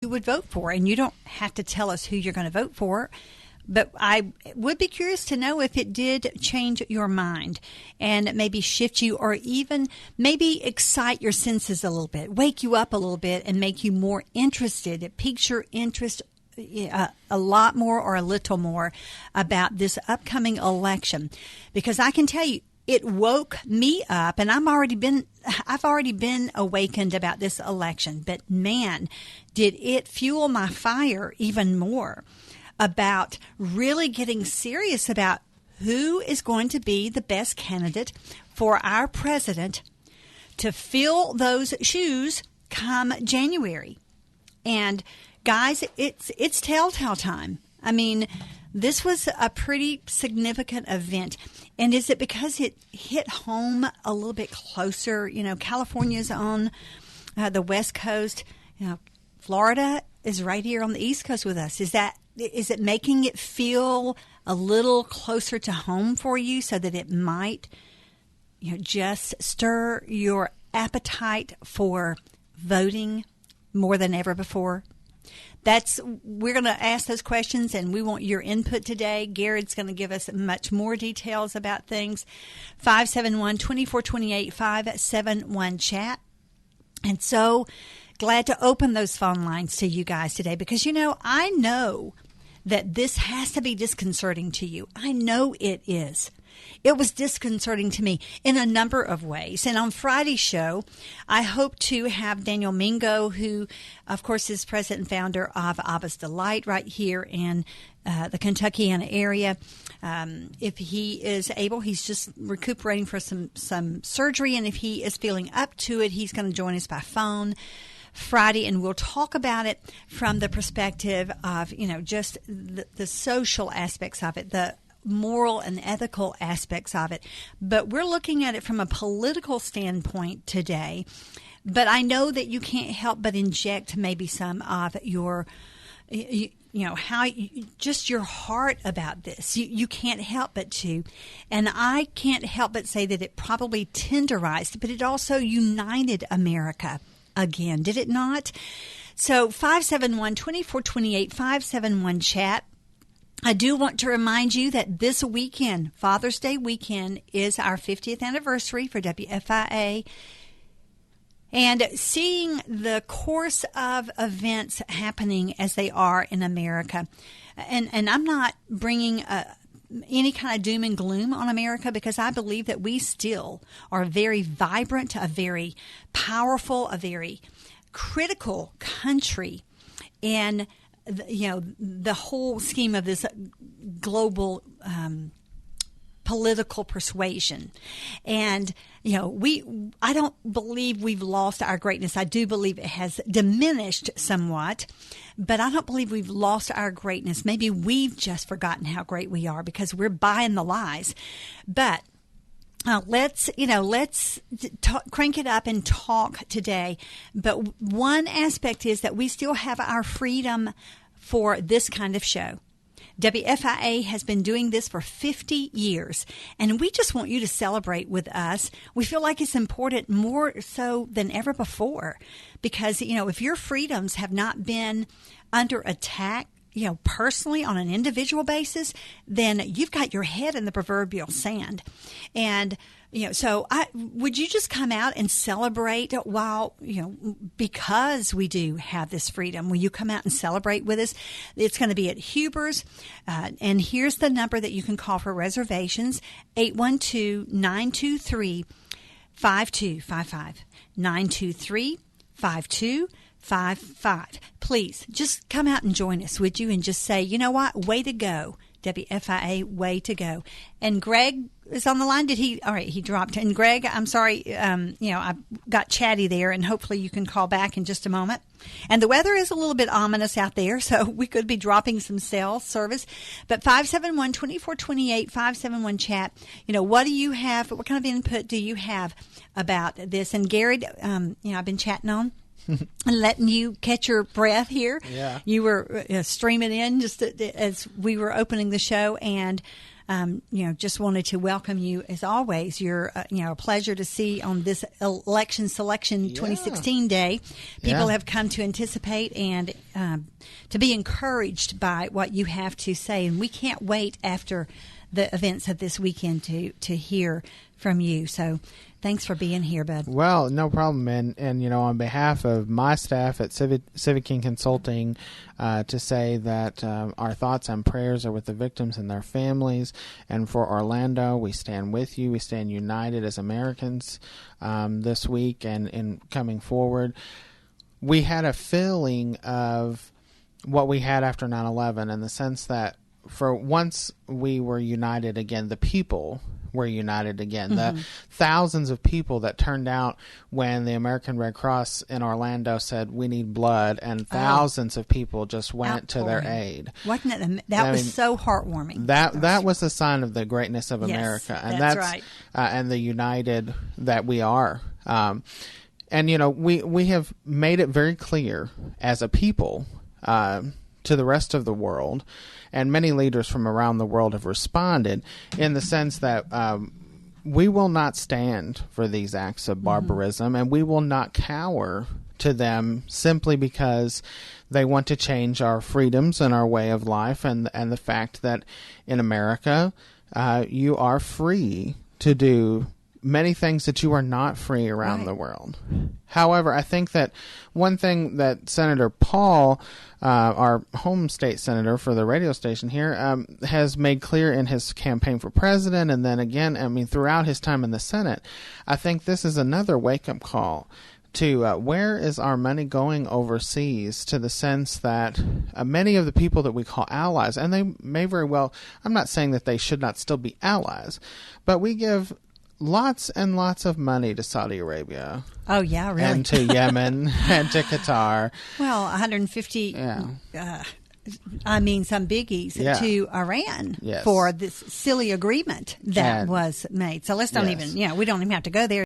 you would vote for, and you don't have to tell us who you're going to vote for. But I would be curious to know if it did change your mind and maybe shift you, or even maybe excite your senses a little bit, wake you up a little bit and make you more interested. It piques your interest a lot more or a little more about this upcoming election. Because I can tell you, it woke me up, and I've already been awakened about this election. But man, did it fuel my fire even more about really getting serious about who is going to be the best candidate for our president to fill those shoes come January. And guys, it's telltale time. I mean, this was a pretty significant event. And is it because it hit home a little bit closer? You know, California's on the West Coast. You know, Florida is right here on the East Coast with us. Is it making it feel a little closer to home for you, so that it might, you know, just stir your appetite for voting more than ever before? We're going to ask those questions, and we want your input today. Garrett's going to give us much more details about things. 571-2428, 571-CHAT. And so glad to open those phone lines to you guys today, because, you know, I know that this has to be disconcerting to you. I know it is. It was disconcerting to me in a number of ways. And on Friday's show, I hope to have Daniel Mingo, who, of course, is president and founder of Abba's Delight right here in the Kentuckiana area. If he is able, he's just recuperating from some surgery, and if he is feeling up to it, he's going to join us by phone Friday, and we'll talk about it from the perspective of, you know, just the social aspects of it, the moral and ethical aspects of it. But we're looking at it from a political standpoint today. But I know that you can't help but inject maybe some of your, you know, just your heart about this. You can't help but to. And I can't help but say that it probably tenderized, but it also united America again, did it not? So 571-2428, 571-CHAT. I do want to remind you that this weekend, Father's Day weekend, is our 50th anniversary for WFIA. And seeing the course of events happening as they are in America, and I'm not bringing any kind of doom and gloom on America, because I believe that we still are a very vibrant, a very powerful, a very critical country in, you know, the whole scheme of this global political persuasion. And, you know, I don't believe we've lost our greatness. I do believe it has diminished somewhat, but I don't believe we've lost our greatness. Maybe we've just forgotten how great we are because we're buying the lies. But let's crank it up and talk today. But one aspect is that we still have our freedom for this kind of show. WFIA has been doing this for 50 years, and we just want you to celebrate with us. We feel like it's important more so than ever before, because, you know, if your freedoms have not been under attack, you know, personally on an individual basis, then you've got your head in the proverbial sand. And, you know, so would you just come out and celebrate while, you know, because we do have this freedom? Will you come out and celebrate with us? It's going to be at Huber's. And here's the number that you can call for reservations, 812-923-5255, 923-5255. Please just come out and join us, would you? And just say, you know what? Way to go. WFIA, way to go. And Greg is on the line. All right, he dropped. And Greg, I'm sorry, I got chatty there, and hopefully you can call back in just a moment. And the weather is a little bit ominous out there, so we could be dropping some cell service. But 571-2428, 571-CHAT, what do you have? What kind of input do you have about this? And Gary, I've been chatting on and letting you catch your breath here. Yeah. You were streaming in just as we were opening the show, and just wanted to welcome you as always. You're, a pleasure to see on this election selection 2016 day. People have come to anticipate and to be encouraged by what you have to say. And we can't wait after the events of this weekend to hear from you. So thanks for being here, bud. Well, no problem. And on behalf of my staff at Civic King Consulting, to say that our thoughts and prayers are with the victims and their families. And for Orlando, we stand with you. We stand united as Americans this week and in coming forward. We had a feeling of what we had after 9/11 in the sense that for once we were united again, the people were united again. Mm-hmm. The thousands of people that turned out when the American Red Cross in Orlando said we need blood, and thousands of people just went to their aid. Wasn't it? That was so heartwarming. That was a sign of the greatness of America, and that's right. And the united that we are. And we have made it very clear as a people to the rest of the world, and many leaders from around the world have responded in the sense that we will not stand for these acts of barbarism, and we will not cower to them simply because they want to change our freedoms and our way of life, and the fact that in America you are free to do many things that you are not free around the world. However, I think that one thing that Senator Paul, our home state senator for the radio station here, has made clear in his campaign for president, and then again, throughout his time in the Senate, I think this is another wake-up call to where is our money going overseas, to the sense that many of the people that we call allies, and they may very well, I'm not saying that they should not still be allies, but we give lots and lots of money to Saudi Arabia. Oh, yeah, really? And to Yemen and to Qatar. Well, 150, some biggies to Iran for this silly agreement that was made. So let's don't even, we don't even have to go there.